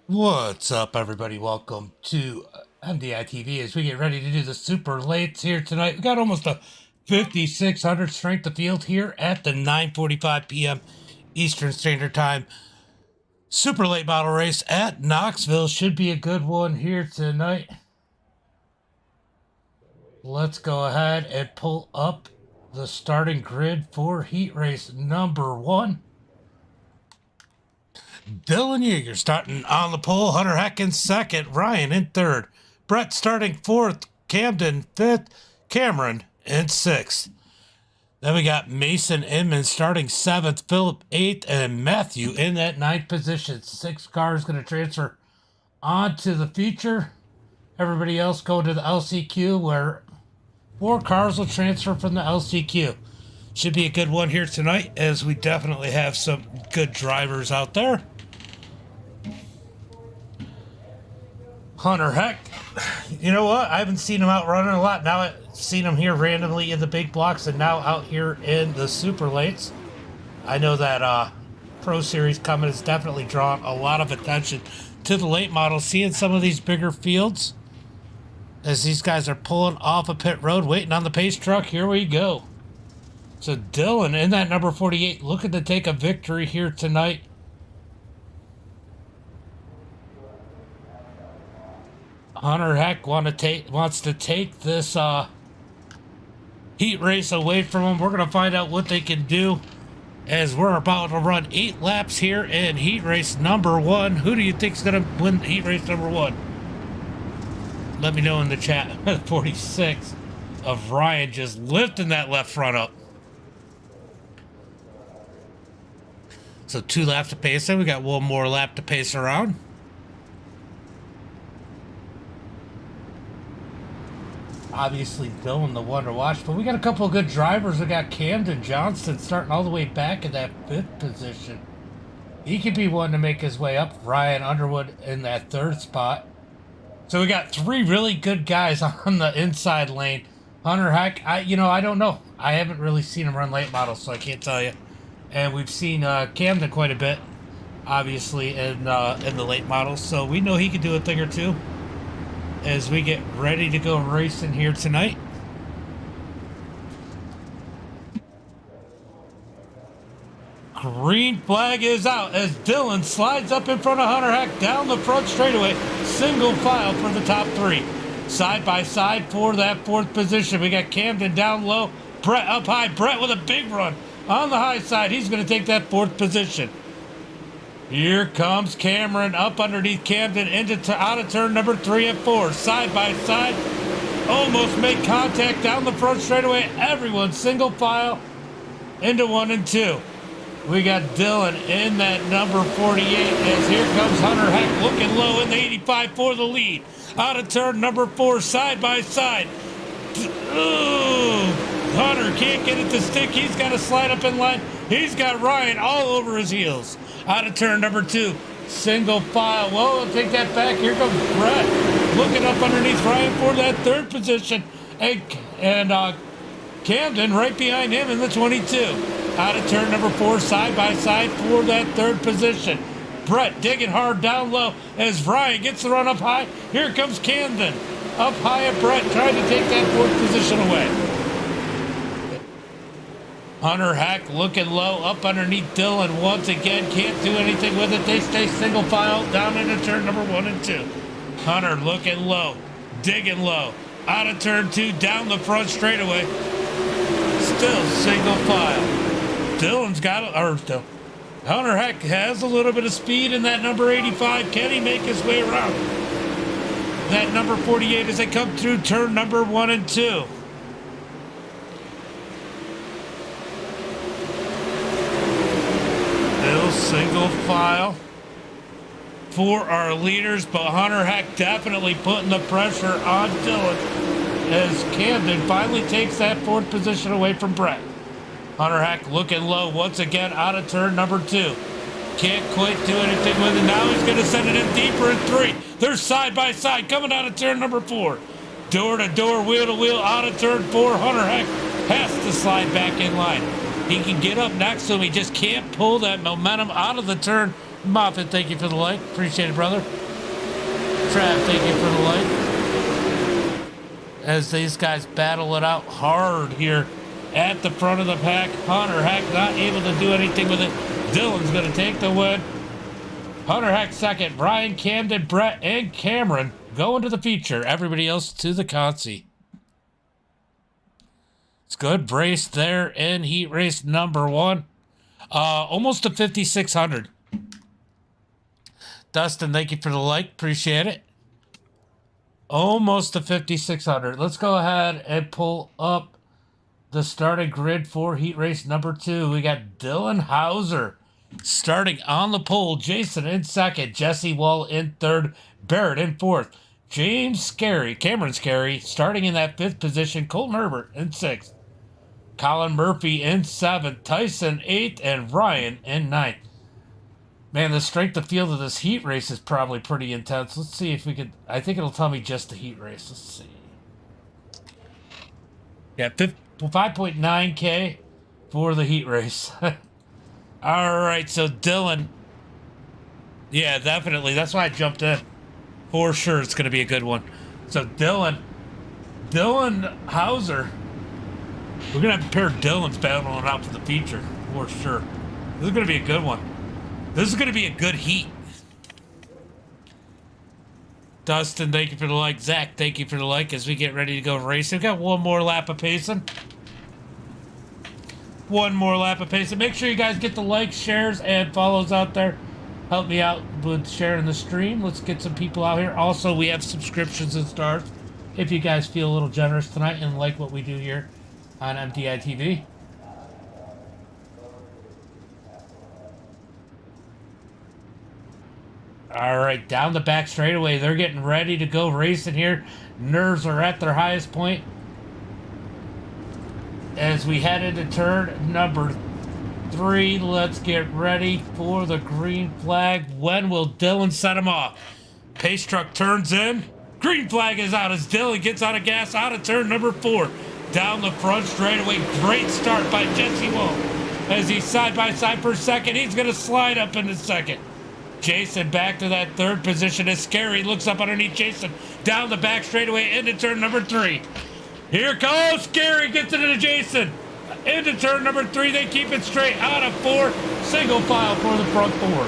What's up, everybody? Welcome to MDiTV as we get ready to do the super lates here tonight. We got almost a 5,600 strength of field here at the 9:45 p.m. Eastern Standard Time super late model race at Knoxville. Should be a good one here tonight. Let's go ahead and pull up the starting grid for heat race number 1. Dylan Yeager starting on the pole, Hunter Heck in second, Ryan in third, Brett starting fourth, Camden fifth, Cameron in sixth. Then we got Mason Inman starting seventh, Philip eighth, and Matthew in that ninth position. 6 cars going to transfer onto the feature. Everybody else go to the LCQ, where 4 cars will transfer from the LCQ. Should be a good one here tonight, as we definitely have some good drivers out there. Hunter Heck, you know what? I haven't seen him out running a lot. Now I've seen him here randomly in the big blocks and now out here in the super lates. I know that Pro Series coming has definitely drawn a lot of attention to the late models. Seeing some of these bigger fields as these guys are pulling off a pit road, waiting on the pace truck. Here we go. So Dylan in that number 48 looking to take a victory here tonight. Hunter Heck wants to take this heat race away from him. We're going to find out what they can do as we're about to run 8 laps here in heat race number 1. Who do you think is going to win heat race number 1? Let me know in the chat. 46 of Ryan just lifting that left front up. So 2 laps to pace in. We got 1 more lap to pace around. Obviously Dylan the one to watch, but we got a couple of good drivers. We got Camden Johnston starting all the way back in that 5th position. He could be one to make his way up. Ryan Underwood in that 3rd spot. So we got 3 really good guys on the inside lane. Hunter Heck, I don't know. I haven't really seen him run late models, so I can't tell you. And we've seen Camden quite a bit, obviously, in the late models. So we know he could do a thing or two as we get ready to go racing here tonight. Green flag is out as Dylan slides up in front of Hunter Heck down the front straightaway. Single file for the top 3. Side by side for that 4th position. We got Camden down low, Brett up high. Brett with a big run on the high side. He's going to take that 4th position. Here comes Cameron up underneath Camden out of turn number 3 and 4. Side by side. Almost make contact down the front straightaway. Everyone single file into 1 and 2. We got Dylan in that number 48 as here comes Hunter Heck looking low in the 85 for the lead. Out of turn number 4, side by side. Ooh, Hunter can't get it to stick. He's got to slide up in line. He's got Ryan all over his heels. Out of turn number 2, single file. Whoa, I'll take that back. Here comes Brett looking up underneath Ryan for that 3rd position. And Camden right behind him in the 22. Out of turn number 4, side by side for that 3rd position. Brett digging hard down low as Ryan gets the run up high. Here comes Camden up high at Brett trying to take that 4th position away. Hunter Heck looking low up underneath Dylan once again. Can't do anything with it. They stay single file down into turn number 1 and 2. Hunter looking low, digging low. Out of turn 2, down the front straightaway. Still single file. Hunter Heck has a little bit of speed in that number 85. Can he make his way around that number 48 as they come through turn number 1 and 2? Still single file for our leaders, but Hunter Heck definitely putting the pressure on Dylan as Camden finally takes that 4th position away from Brett. Hunter Heck looking low once again out of turn number 2. Can't quite do anything with it. Now he's going to send it in deeper in 3. They're side by side coming out of turn number 4. Door to door, wheel to wheel, out of turn 4. Hunter Heck has to slide back in line. He can get up next to him. He just can't pull that momentum out of the turn Moffat, thank you for the like. Appreciate it, brother. Trav, thank you for the like. As these guys battle it out hard here at the front of the pack. Hunter Heck not able to do anything with it. Dylan's going to take the win. Hunter Heck second. Brian, Camden, Brett, and Cameron going to the feature. Everybody else to the consi. It's good brace there in heat race number 1. Almost to 5,600. Dustin, thank you for the like. Appreciate it. Almost to 5,600. Let's go ahead and pull up the starting grid for heat race number 2. We got Dylan Hauser starting on the pole. Jason in second. Jesse Wall in third. Barrett in fourth. Cameron Scary starting in that 5th position. Colton Herbert in 6th. Colin Murphy in 7th. Tyson 8th. And Ryan in 9th. Man, the strength of field of this heat race is probably pretty intense. Let's see if we could... I think it'll tell me just the heat race. Let's see. Yeah, 5.9K for the heat race. All right, so Dylan. Yeah, definitely. That's why I jumped in. For sure, it's going to be a good one. So Dylan Hauser. We're going to have a pair of Dylans battling out for the feature. For sure. This is going to be a good one. This is going to be a good heat. Dustin, thank you for the like. Zach, thank you for the like as we get ready to go racing. We've got one more lap of pacing. One more lap of pacing. Make sure you guys get the likes, shares, and follows out there. Help me out with sharing the stream. Let's get some people out here. Also, we have subscriptions and stars. If you guys feel a little generous tonight and like what we do here on MDiTV. All right, down the back straightaway. They're getting ready to go racing here. Nerves are at their highest point. As we head into turn number 3, let's get ready for the green flag. When will Dylan set him off? Pace truck turns in. Green flag is out as Dylan gets out of gas out of turn number 4. Down the front straightaway. Great start by Jesse Wall. As he's side by side for second, he's going to slide up into second. Jason back to that 3rd position as Scary looks up underneath Jason. Down the back straightaway into turn number 3. Here goes Scary, gets it into Jason. Into turn number 3, they keep it straight out of 4. Single file for the front 4.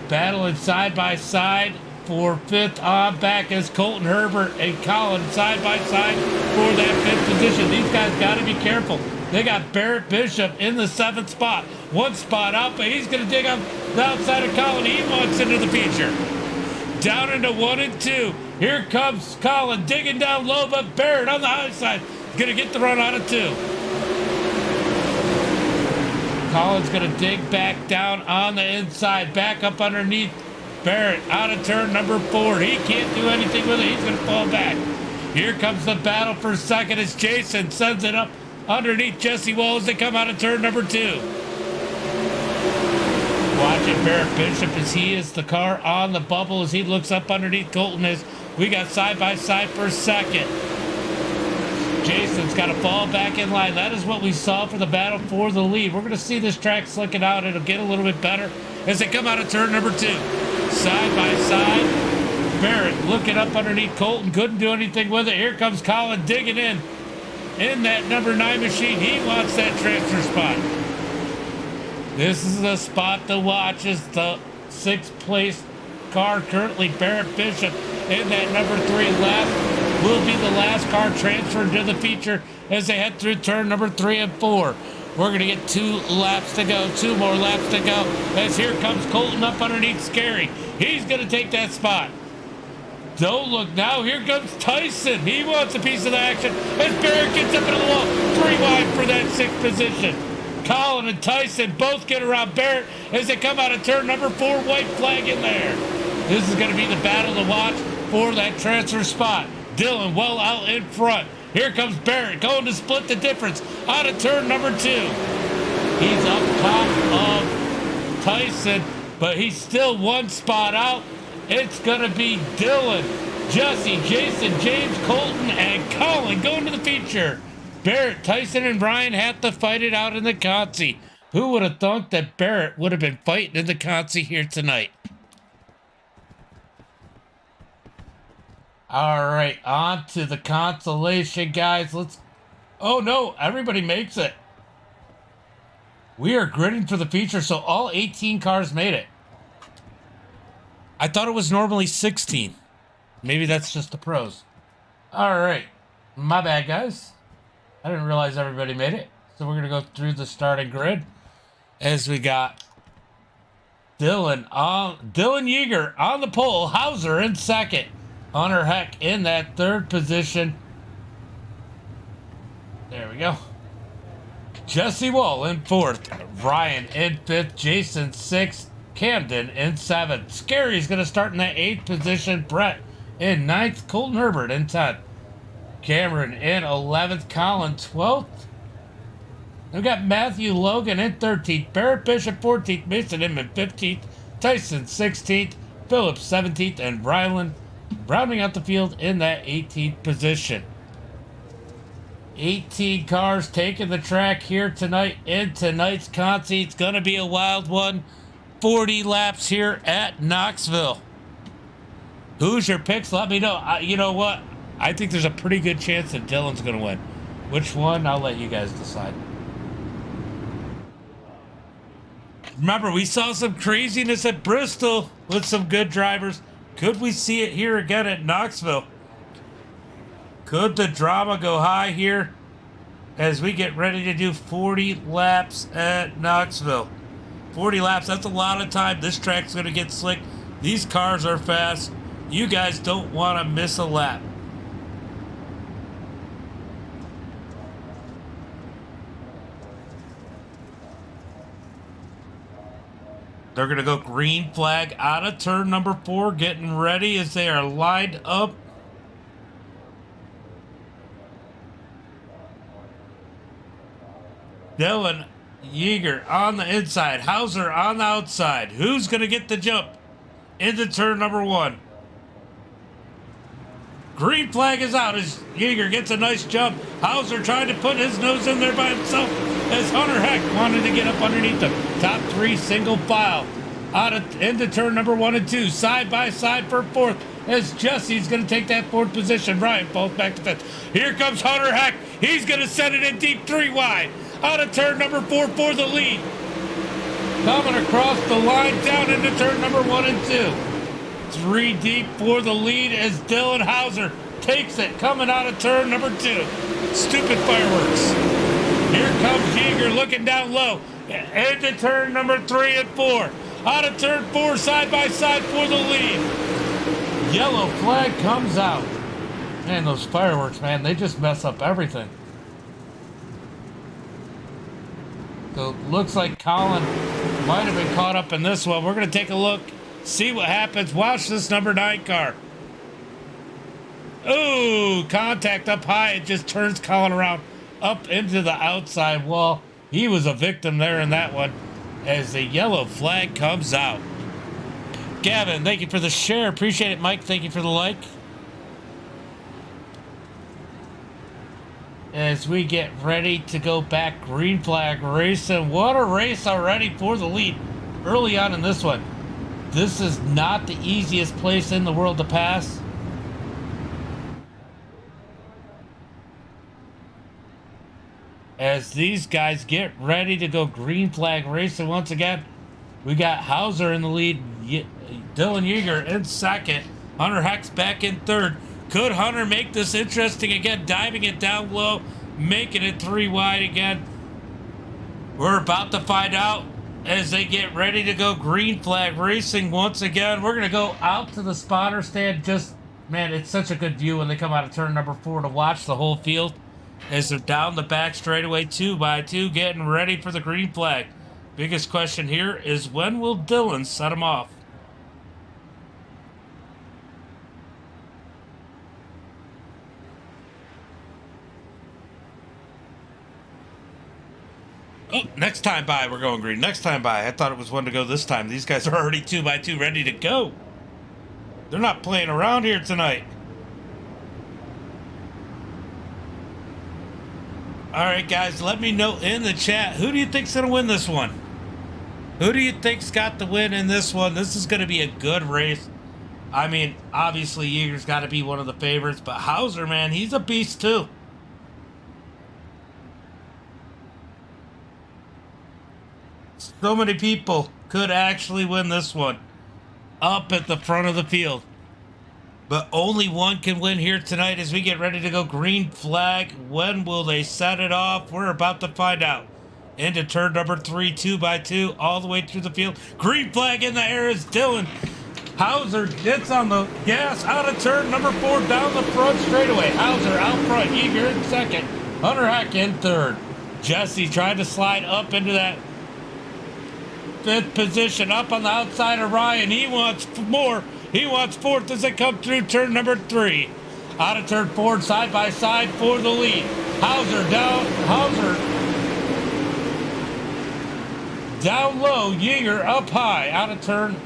Battling side by side for 5th on back as Colton Herbert and Colin side by side for that 5th position. These guys got to be careful. They got Barrett Bishop in the 7th spot. 1 spot out, but he's going to dig up the outside of Colin. He wants into the feature. Down into 1 and 2. Here comes Colin digging down low, but Barrett on the high side is going to get the run out of 2. Colin's going to dig back down on the inside, back up underneath Barrett out of turn number 4. He can't do anything with it. He's going to fall back. Here comes the battle for second as Jason sends it up underneath Jesse Wall as they come out of turn number 2. Watching Barrett Bishop as he is the car on the bubble as he looks up underneath Colton as we got side by side for second. Jason's got to fall back in line. That is what we saw for the battle for the lead. We're going to see this track slicking out. It'll get a little bit better as they come out of turn number 2. Side by side. Barrett looking up underneath Colton. Couldn't do anything with it. Here comes Colin digging in that number 9 machine. He wants that transfer spot. This is the spot to watch as the 6th place car, currently Barrett Bishop, in that number 3 lap, will be the last car transferred to the feature as they head through turn number 3 and 4. We're going to get 2 laps to go, 2 more laps to go, as here comes Colton up underneath Scary. He's going to take that spot. Don't look now. Here comes Tyson. He wants a piece of the action as Barrett gets up into the wall. 3 wide for that 6th position. Colin and Tyson both get around Barrett as they come out of turn number 4. White flag in there. This is going to be the battle to watch for that transfer spot. Dylan well out in front. Here comes Barrett going to split the difference out of turn number 2. He's up top of Tyson, but he's still 1 spot out. It's going to be Dylan, Jesse, Jason, James, Colton, and Colin going to the feature. Barrett, Tyson, and Ryan have to fight it out in the Consi. Who would have thought that Barrett would have been fighting in the consi here tonight? All right, on to the consolation, guys. Let's... Oh, no, everybody makes it. We are gritting for the feature, so all 18 cars made it. I thought it was normally 16. Maybe that's just the pros. All right. My bad, guys. I didn't realize everybody made it. So we're going to go through the starting grid as we got Dylan Yeager on the pole, Hauser in second, Hunter Heck in that third position. There we go. Jesse Wall in fourth, Ryan in fifth, Jason sixth, Camden in seventh. Scary's going to start in that eighth position, Brett in ninth, Colton Herbert in 10th, Cameron in 11th, Colin 12th. We've got Matthew Logan in 13th, Barrett Bishop 14th, Mason Inman 15th, Tyson 16th, Phillips 17th, and Ryland rounding out the field in that 18th position. 18 cars taking the track here tonight in tonight's consi. It's going to be a wild one. 40 laps here at Knoxville. Who's your picks? Let me know. You know what? I think there's a pretty good chance that Dylan's going to win. Which one? I'll let you guys decide. Remember, we saw some craziness at Bristol with some good drivers. Could we see it here again at Knoxville? Could the drama go high here as we get ready to do 40 laps at Knoxville? 40 laps, that's a lot of time. This track's going to get slick. These cars are fast. You guys don't want to miss a lap. They're going to go green flag out of turn number 4, getting ready as they are lined up. Dylan Yeager on the inside, Hauser on the outside. Who's going to get the jump into turn number 1? Green flag is out as Yeager gets a nice jump. Hauser trying to put his nose in there by himself as Hunter Heck wanted to get up underneath him. Top 3 single file out of into turn number 1 and 2. Side by side for 4th as Jesse's going to take that 4th position. Ryan falls back to 5th. Here comes Hunter Heck. He's going to send it in deep 3 wide. Out of turn number 4 for the lead. Coming across the line down into turn number 1 and 2. 3 deep for the lead as Dylan Hauser takes it, coming out of turn number 2. Stupid fireworks. Here comes Yeager looking down low into turn number 3 and 4. Out of turn 4, side by side for the lead. Yellow flag comes out. Man, those fireworks, man, they just mess up everything. So looks like Colin might have been caught up in this one. We're going to take a look. See what happens. Watch this number 9 car. Ooh, contact up high. It just turns Colin around up into the outside wall. He was a victim there in that one as the yellow flag comes out. Gavin, thank you for the share. Appreciate it, Mike. Thank you for the like. As we get ready to go back, green flag racing. What a race already for the lead early on in this one. This is not the easiest place in the world to pass. As these guys get ready to go green flag racing once again, we got Hauser in the lead, Dylan Yeager in second, Hunter Heck's back in third. Could Hunter make this interesting again, diving it down low, making it 3 wide again? We're about to find out as they get ready to go green flag racing once again. We're going to go out to the spotter stand. Just, man, it's such a good view when they come out of turn number 4 to watch the whole field as they're down the back straightaway 2 by 2, getting ready for the green flag. Biggest question here is when will Dylan set them off? Oh, next time by, we're going green. Next time by. I thought it was one to go this time. These guys are already 2 by 2 ready to go. They're not playing around here tonight. All right, guys, let me know in the chat. Who do you think's going to win this one? Who do you think's got the win in this one? This is going to be a good race. I mean, obviously, Yeager's got to be one of the favorites, but Hauser, man, he's a beast too. So many people could actually win this one up at the front of the field. But only one can win here tonight as we get ready to go green flag. When will they set it off? We're about to find out. Into turn number 3, 2x2, all the way through the field. Green flag in the air is Dylan. Hauser gets on the gas out of turn number 4 down the front straightaway. Hauser out front, Yeager in second, Hunter Heck in third. Jesse tried to slide up into that 5th position, up on the outside of Ryan. He wants more. He wants 4th as they come through turn number 3. Out of turn 4, side by side for the lead. Hauser down low, Yeager up high. Out of turn,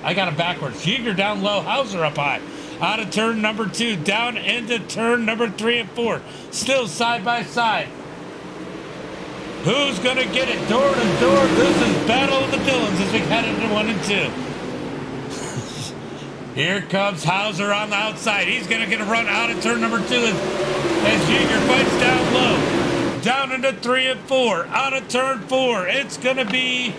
I got it backwards. Yeager down low, Hauser up high. Out of turn number 2, down into turn number 3 and 4. Still side by side. Who's going to get it? Door to door. This is Battle of the Dylans as we head into 1 and 2. Here comes Hauser on the outside. He's going to get a run out of turn number 2 as Yeager fights down low. Down into 3 and 4. Out of turn 4. It's going to be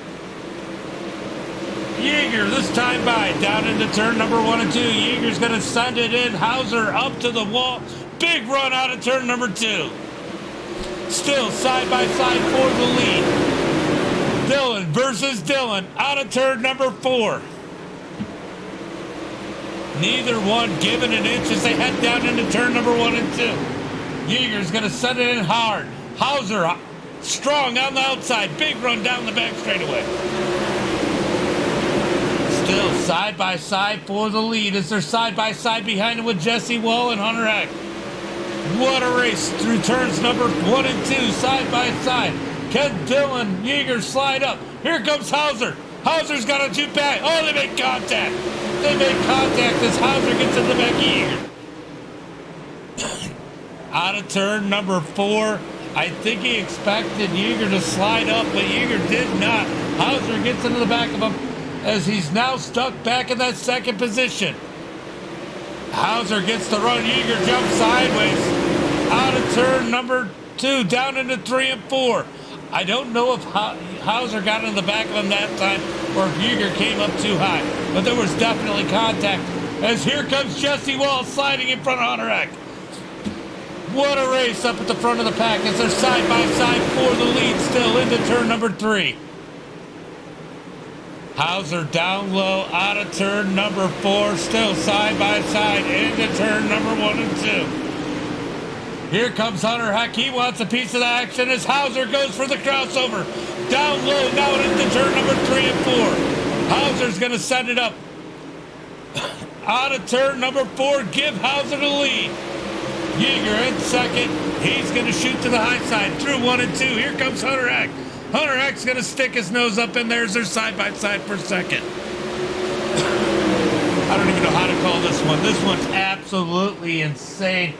Yeager this time by. Down into turn number 1 and 2. Yeager's going to send it in. Hauser up to the wall. Big run out of turn number 2. Still side by side for the lead. Dylan versus Dylan out of turn number 4. Neither one giving an inch as they head down into turn number 1 and 2. Yeager's going to set it in hard. Hauser strong on the outside. Big run down the back straightaway. Still side by side for the lead as they're side by side behind him with Jesse Wall and Hunter Heck. What a race through turns number 1 and 2, side by side. Can Dylan Yeager slide up? Here comes Hauser. Hauser's got a shoot back. Oh, they make contact. They make contact as Hauser gets in the back of Yeager. Out of turn number 4. I think he expected Yeager to slide up, but Yeager did not. Hauser gets into the back of him as he's now stuck back in that 2nd position. Hauser gets the run. Yeager jumps sideways. Out of turn number 2, down into 3 and 4. I don't know if Hauser got in the back of him that time or if Yeager came up too high, but there was definitely contact as here comes Jesse Wall sliding in front of Hunter Heck. What a race up at the front of the pack as they're side by side for the lead still into turn number 3. Hauser down low out of turn number 4, still side by side into turn number 1 and 2. Here comes Hunter Heck. He wants a piece of the action as Hauser goes for the crossover. Down low now into turn number 3 and 4. Hauser's going to set it up. Out of turn number 4, give Hauser the lead. Yeager in second. He's going to shoot to the high side through 1 and 2. Here comes Hunter Heck. Hunter Heck's going to stick his nose up in there as they're side by side for second. I don't even know how to call this one. This one's absolutely insane.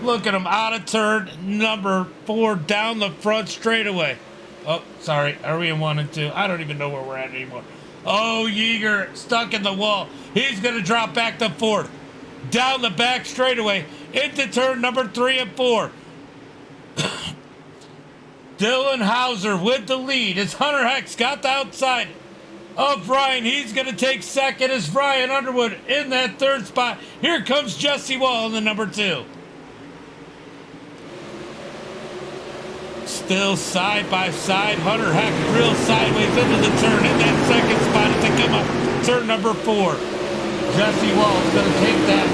Look at him out of turn number 4 down the front straightaway. Oh, sorry. Are we in 1 and 2? I don't even know where we're at anymore. Oh, Yeager stuck in the wall. He's going to drop back to 4th. Down the back straightaway into turn number 3 and 4. Dylan Hauser with the lead as Hunter Heck's got the outside of Ryan. He's going to take second as Ryan Underwood in that 3rd spot. Here comes Jesse Wall in the number 2. Still side by side. Hunter Heck real sideways into the turn in that 2nd spot as they come up turn number 4. Jesse Wall is going to take that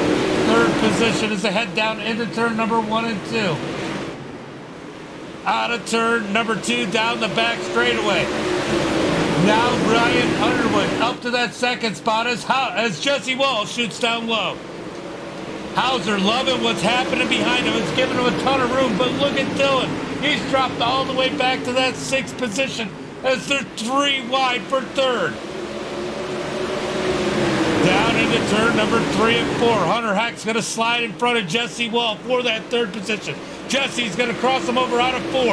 3rd position as they head down into turn number 1 and 2. Out of turn number 2 down the back straightaway. Now Ryan Underwood up to that 2nd spot as Jesse Wall shoots down low. Hauser loving what's happening behind him. It's giving him a ton of room, but look at Dylan. He's dropped all the way back to that 6th position as they're 3 wide for 3rd. Down into turn number 3 and 4. Hunter Heck's going to slide in front of Jesse Wall for that 3rd position. Jesse's going to cross him over out of 4.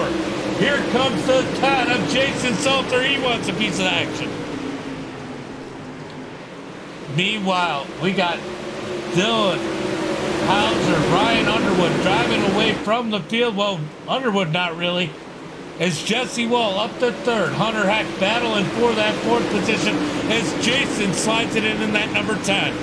Here comes the 10 of Jason Salter. He wants a piece of action. Meanwhile, we got Dylan Hauser, Ryan Underwood driving away from the field. Well, Underwood not really. As Jesse Wall up to 3rd. Hunter Hack battling for that 4th position as Jason slides it in that number 10.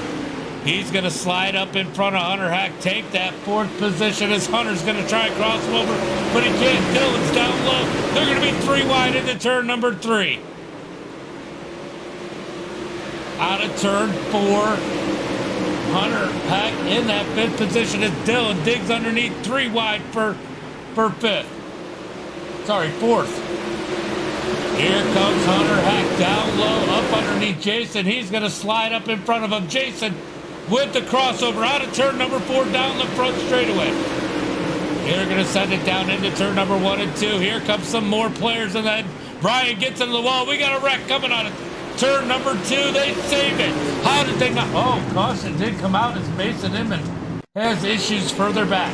He's going to slide up in front of Hunter Hack, take that 4th position as Hunter's going to try and cross him over, but he can't. Dylan's down low. They're going to be 3 wide into turn number 3. Out of turn 4. Hunter Hack in that 5th position as Dylan digs underneath, 3 wide for 5th. Sorry, 4th. Here comes Hunter Hack down low, up underneath Jason. He's going to slide up in front of him. Jason with the crossover out of turn number 4 down the front straightaway. They're going to send it down into turn number 1 and 2. Here comes some more players, and then Brian gets into the wall. We got a wreck coming out of turn number 2. They save it. How did they not? Oh, caution did come out as Mason Inman has issues further back.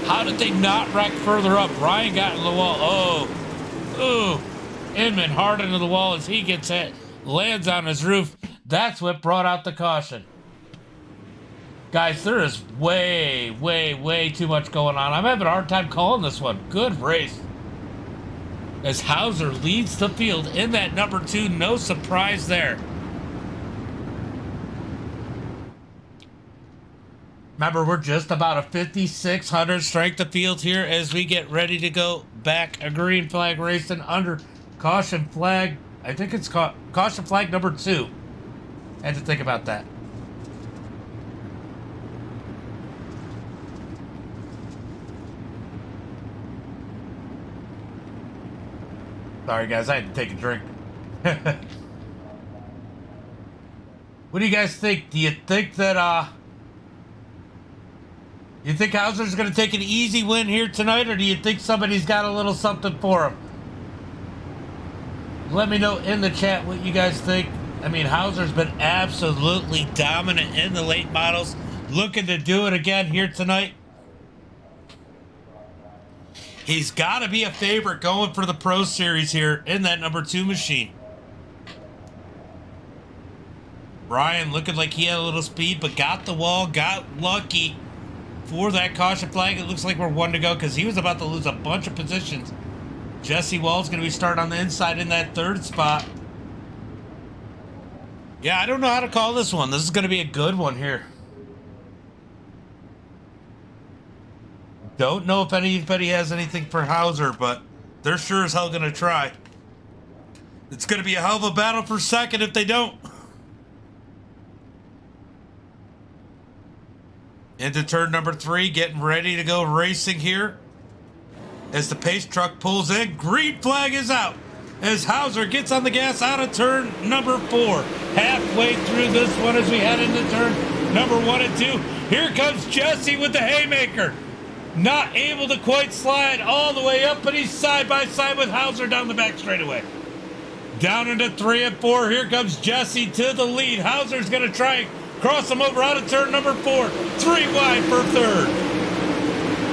How did they not wreck further up? Ryan got in the wall. Oh, Inman hard into the wall as he gets hit. Lands on his roof. That's what brought out the caution. Guys, there is way too much going on. I'm having a hard time calling this one. Good race. As Hauser leads the field in that number 2. No surprise there. Remember, we're just about a 5,600 strength of field here as we get ready to go back a green flag racing under caution flag. I think it's caution flag number 2. I had to think about that. Sorry, guys, I had to take a drink. What do you guys think? Do you think that, you think Hauser's going to take an easy win here tonight, or do you think somebody's got a little something for him? Let me know in the chat what you guys think. I mean, Hauser's been absolutely dominant in the late models. Looking to do it again here tonight. He's got to be a favorite going for the Pro Series here in that number 2 machine. Brian looking like he had a little speed, but got the wall, got lucky for that caution flag. It looks like we're 1 to go because he was about to lose a bunch of positions. Jesse Wall's going to be starting on the inside in that 3rd spot. Yeah, I don't know how to call this one. This is going to be a good one here. Don't know if anybody has anything for Hauser, but they're sure as hell going to try. It's going to be a hell of a battle for 2nd if they don't. Into turn number 3, getting ready to go racing here. As the pace truck pulls in, green flag is out. As Hauser gets on the gas out of turn number 4. Halfway through this one as we head into turn number 1 and 2. Here comes Jesse with the haymaker. Not able to quite slide all the way up, but he's side by side with Hauser down the back straightaway. Down into 3 and 4. Here comes Jesse to the lead. Hauser's going to try and cross him over out of turn number 4. 3 wide for 3rd.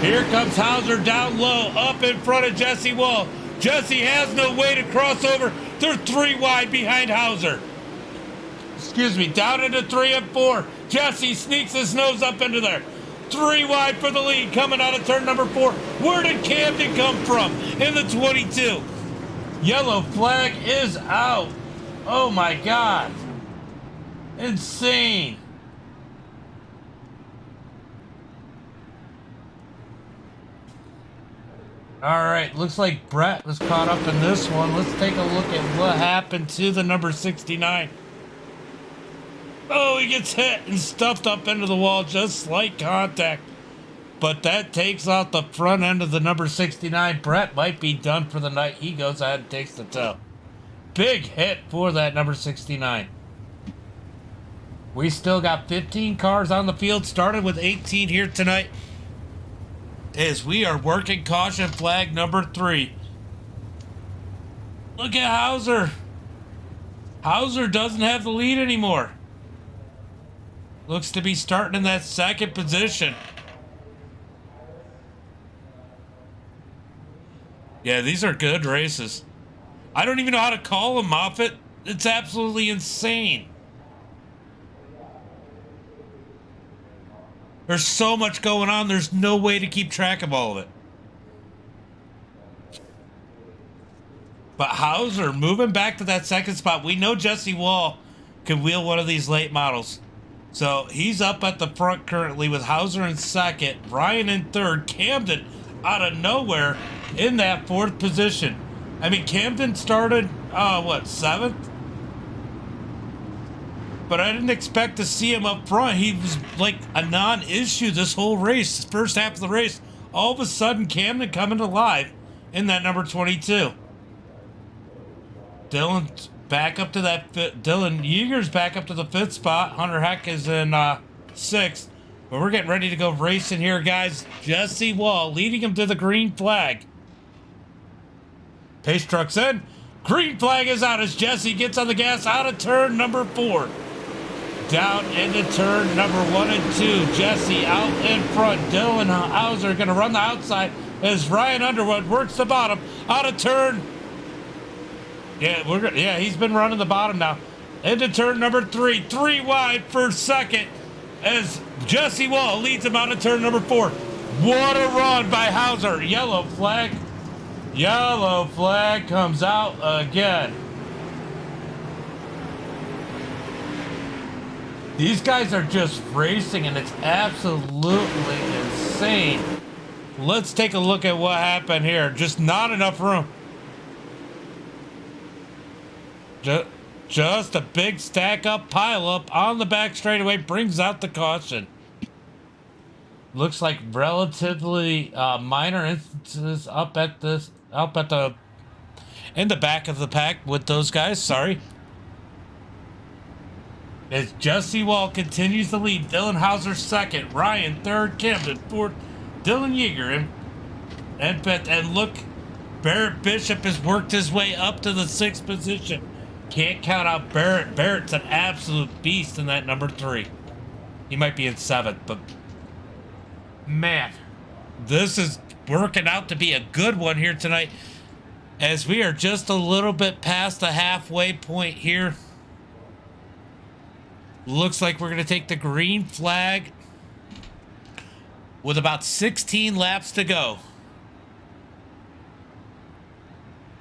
Here comes Hauser down low, up in front of Jesse Wall. Jesse has no way to cross over. They're 3 wide behind Hauser. Excuse me, down into 3 and 4. Jesse sneaks his nose up into there. 3 wide for the lead, coming out of turn number 4. Where did Camden come from in the 22? Yellow flag is out. Oh my God. Insane. All right, looks like Brett was caught up in this one. Let's take a look at what happened to the number 69. Oh, he gets hit and stuffed up into the wall, just slight contact. But that takes out the front end of the number 69. Brett might be done for the night. He goes ahead and takes the tow. Big hit for that number 69. We still got 15 cars on the field, started with 18 here tonight. As we are working caution flag number 3. Look at Hauser. Hauser doesn't have the lead anymore. Looks to be starting in that second position. Yeah, these are good races. I don't even know how to call them, Moffat. It's absolutely insane. There's so much going on, there's no way to keep track of all of it. But Hauser moving back to that second spot. We know Jesse Wall can wheel one of these late models. So he's up at the front currently with Hauser in second, Ryan in third, Camden out of nowhere in that fourth position. I mean, Camden started, seventh? But I didn't expect to see him up front. He was like a non-issue this whole race, first half of the race. All of a sudden, Camden coming alive in that number 22. Dylan's back up to that Dylan Yeager's back up to the fifth spot. Hunter Heck is in sixth. But we're getting ready to go racing here, guys. Jesse Wall leading him to the green flag. Pace truck's in. Green flag is out as Jesse gets on the gas out of turn number 4. Down into turn number 1 and 2. Jesse out in front. Dylan Hauser going to run the outside as Ryan Underwood works the bottom out of turn. Yeah, he's been running the bottom now. Into turn number 3. 3 wide for second as Jesse Wall leads him out of turn number 4. What a run by Hauser. Yellow flag. Yellow flag comes out again. These guys are just racing and it's absolutely insane. Let's take a look at what happened here. Just not enough room. Just a big stack up, pile up on the back straightaway brings out the caution. Looks like relatively minor instances in the back of the pack with those guys. Sorry. As Jesse Wall continues to lead, Dylan Hauser second, Ryan third, Camden fourth, Dylan Yeager and fifth. And look, Barrett Bishop has worked his way up to the 6th position. Can't count out Barrett. Barrett's an absolute beast in that number 3. He might be in 7th, but man, this is working out to be a good one here tonight as we are just a little bit past the halfway point here. Looks like we're going to take the green flag with about 16 laps to go.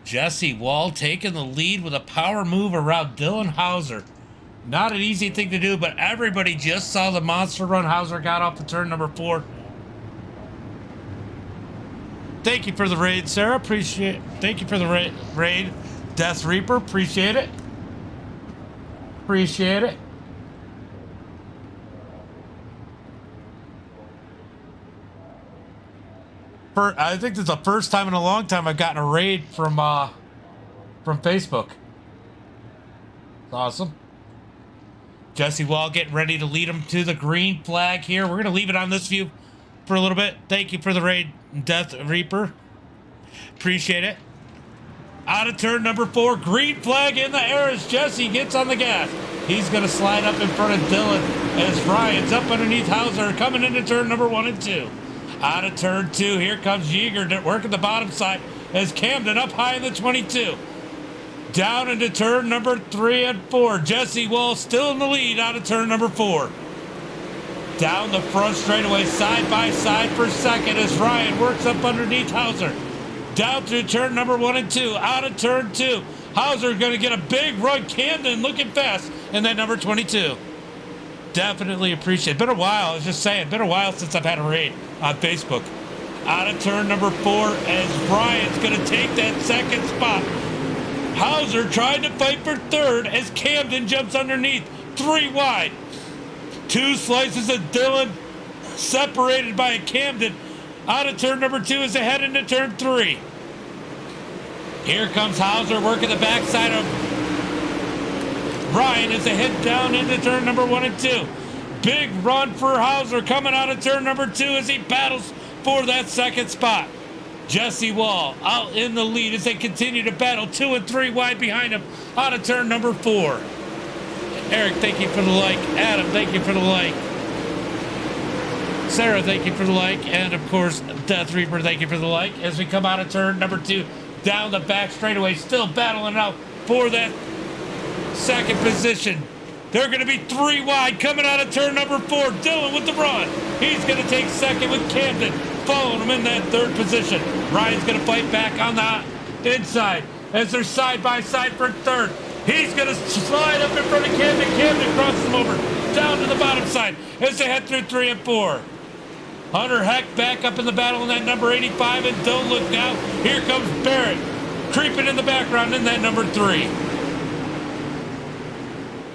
Jesse Wall taking the lead with a power move around Dylan Hauser. Not an easy thing to do, but everybody just saw the monster run Hauser got off the turn number 4. Thank you for the raid, Sarah. Appreciate it. Thank you for the raid. Death Reaper, appreciate it. Appreciate it. I think this is the first time in a long time I've gotten a raid from Facebook. It's awesome. Jesse Wall getting ready to lead him to the green flag here. We're going to leave it on this view for a little bit. Thank you for the raid, Death Reaper. Appreciate it. Out of turn number 4. Green flag in the air as Jesse gets on the gas. He's going to slide up in front of Dylan as Ryan's up underneath Hauser coming into turn number 1 and 2. Out of turn 2, here comes Yeager working the bottom side as Camden up high in the 22. Down into turn number 3 and 4. Jesse Wall still in the lead out of turn number 4. Down the front straightaway, side by side for second as Ryan works up underneath Hauser. Down through turn number 1 and 2. Out of turn 2. Hauser going to get a big run. Camden looking fast in that number 22. Definitely appreciate it. Been a while, I was just saying, been a while since I've had a raid on Facebook. Out of turn number 4 as Ryan's going to take that second spot. Hauser trying to fight for third as Camden jumps underneath. 3 wide. 2 slices of Dylan separated by a Camden. Out of turn number 2 as they head into turn 3. Here comes Hauser working the backside of Ryan as they head down into turn number 1 and 2. Big run for Hauser coming out of turn number 2 as he battles for that second spot. Jesse Wall out in the lead as they continue to battle 2 and 3 wide behind him out of turn number 4. Eric, thank you for the like. Adam, thank you for the like. Sarah, thank you for the like. And of course, Death Reaper, thank you for the like. As we come out of turn number 2, down the back straightaway, still battling out for that second position. They're going to be 3 wide coming out of turn number 4. Dylan with the run. He's going to take second with Camden following him in that third position. Ryan's going to fight back on the inside as they're side by side for third. He's going to slide up in front of Camden. Camden crosses him over down to the bottom side as they head through 3 and 4. Hunter Heck back up in the battle in that number 85, and don't look now. Here comes Barrett creeping in the background in that number 3.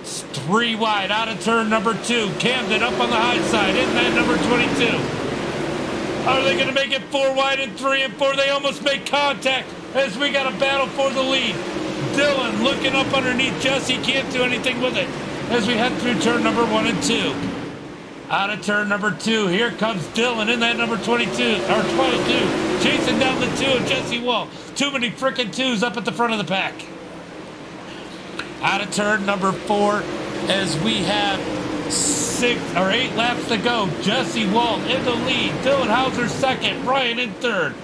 3 wide out of turn number 2. Camden up on the high side in that number 22. Are they going to make it 4 wide in 3 and 4? They almost make contact as we got a battle for the lead. Dylan looking up underneath Jesse, can't do anything with it as we head through turn number 1 and 2. Out of turn number 2, here comes Dylan in that number 22, or 22, chasing down the 2 of Jesse Wall. Too many frickin' 2s up at the front of the pack. Out of turn number 4, as we have 8 laps to go. Jesse Wall in the lead, Dylan Hauser second, Ryan in third.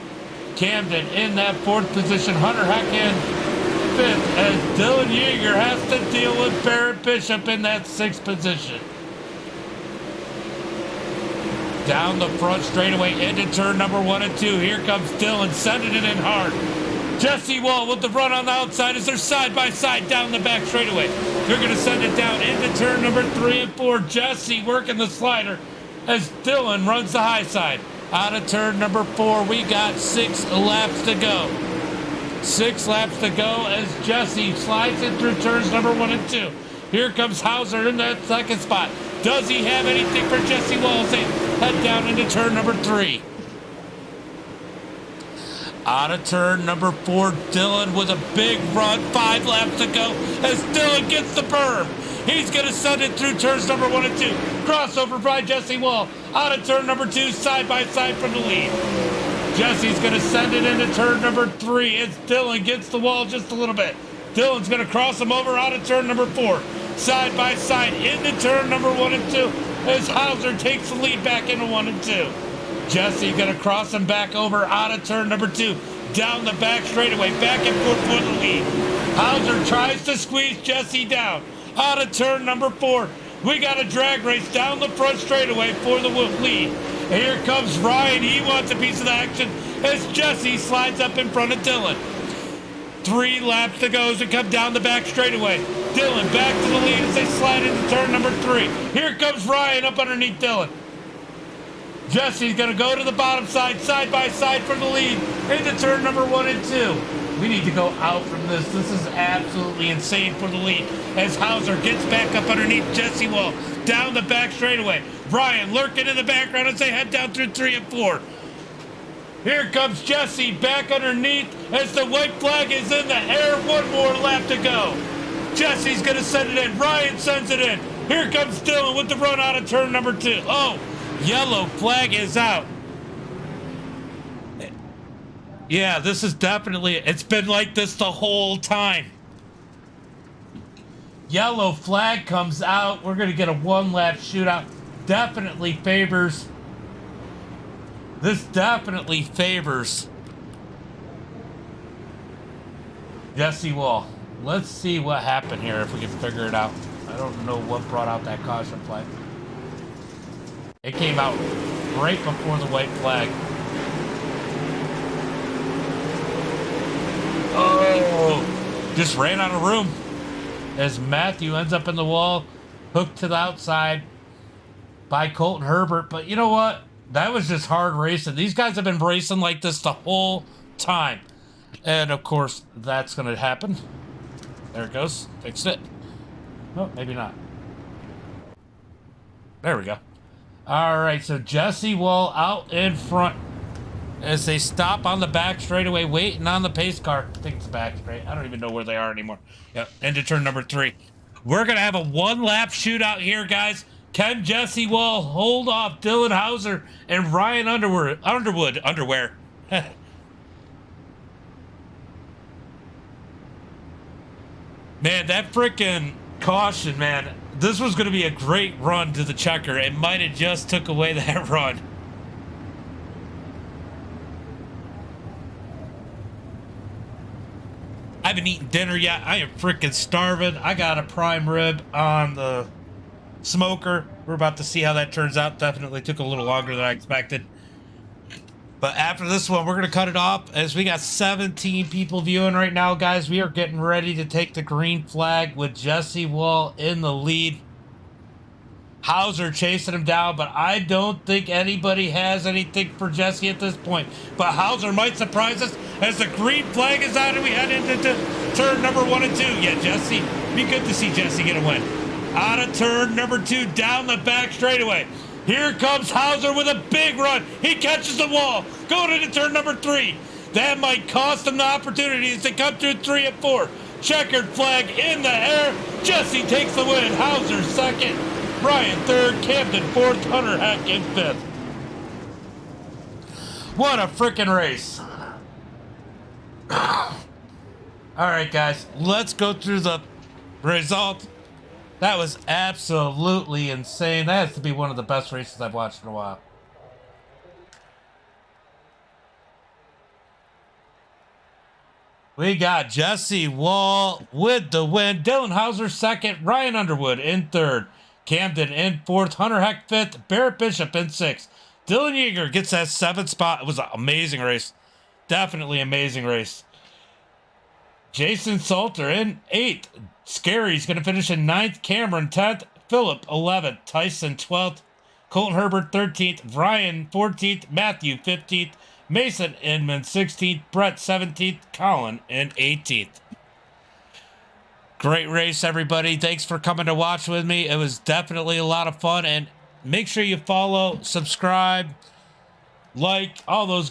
Camden in that 4th position, Hunter Heck in 5th, as Dylan Yeager has to deal with Barrett Bishop in that 6th position. Down the front straightaway into turn number 1 and 2. Here comes Dylan sending it in hard. Jesse Wall with the run on the outside as they're side by side down the back straightaway. They're going to send it down into turn number 3 and 4. Jesse working the slider as Dylan runs the high side. Out of turn number 4, we got 6 laps to go. 6 laps to go as Jesse slides in through turns number 1 and 2. Here comes Hauser in that second spot. Does he have anything for Jesse Wall as they head down into turn number 3? Out of turn number 4, Dylan with a big run, 5 laps to go as Dylan gets the berm. He's going to send it through turns number 1 and 2. Crossover by Jesse Wall. Out of turn number 2, side by side from the lead. Jesse's going to send it into turn number 3 as Dylan gets the wall just a little bit. Dylan's going to cross him over out of turn number 4. Side by side into turn number 1 and 2 as Hauser takes the lead back into 1 and 2. Jesse going to cross him back over out of turn number 2. Down the back straightaway, back and forth for the lead. Hauser tries to squeeze Jesse down. Out of turn number 4. We got a drag race down the front straightaway for the lead. Here comes Ryan. He wants a piece of the action as Jesse slides up in front of Dylan. 3 laps to go as we come down the back straightaway. Dylan back to the lead as they slide into turn number 3. Here comes Ryan up underneath Dylan. Jesse's going to go to the bottom side, side by side for the lead into turn number 1 and 2. We need to go out from this. This is absolutely insane for the lead as Hauser gets back up underneath Jesse Wall down the back straightaway. Ryan lurking in the background as they head down through 3 and 4. Here comes Jesse back underneath as the white flag is in the air. 1 more lap to go. Jesse's going to send it in. Ryan sends it in. Here comes Dylan with the run out of turn number 2. Oh, yellow flag is out. Yeah, this is definitely, it's been like this the whole time. Yellow flag comes out. We're going to get a 1-lap shootout. Definitely favors. This definitely favors Jesse Wall. Let's see what happened here if we can figure it out. I don't know what brought out that caution flag. It came out right before the white flag. Oh, just ran out of room as Matthew ends up in the wall, hooked to the outside by Colton Herbert. But you know what? That was just hard racing. These guys have been racing like this the whole time. And of course, that's going to happen. There it goes. Fixed it. Oh, maybe not. There we go. All right, so Jesse Wall out in front as they stop on the back straightaway, waiting on the pace car. I think it's the back straight. I don't even know where they are anymore. Yep, into turn number 3. We're going to have a 1-lap shootout here, guys. Can Jesse Wall hold off Dylan Hauser and Ryan Underwear? Man, that freaking caution, man. This was going to be a great run to the checker. It might have just took away that run. I haven't eaten dinner yet. I am freaking starving. I got a prime rib on the smoker. We're about to see how that turns out. Definitely took a little longer than I expected. But after this one, we're going to cut it off as we got 17 people viewing right now, guys. We are getting ready to take the green flag with Jesse Wall in the lead. Hauser chasing him down, but I don't think anybody has anything for Jesse at this point. But Hauser might surprise us as the green flag is out and we head into turn number 1 and 2. Yeah, Jesse, be good to see Jesse get a win. Out of turn number 2, down the back straightaway. Here comes Hauser with a big run. He catches the wall, going into turn number 3. That might cost him the opportunities to come through 3 and 4. Checkered flag in the air. Jesse takes the win. Hauser second. Ryan third. Camden fourth. Hunter Heck in fifth. What a freaking race. All right, guys. Let's go through the results. That was absolutely insane. That has to be one of the best races I've watched in a while. We got Jesse Wall with the win. Dylan Hauser second. Ryan Underwood in third. Camden in fourth. Hunter Heck fifth. Barrett Bishop in sixth. Dylan Yeager gets that 7th spot. It was an amazing race. Definitely amazing race. Jason Salter in 8th. Scary's going to finish in 9th. Cameron 10th. Phillip 11th. Tyson 12th. Colton Herbert 13th. Ryan 14th. Matthew 15th. Mason Inman 16th. Brett 17th. Colin in 18th. Great race, everybody. Thanks for coming to watch with me. It was definitely a lot of fun. And make sure you follow, subscribe, like, all those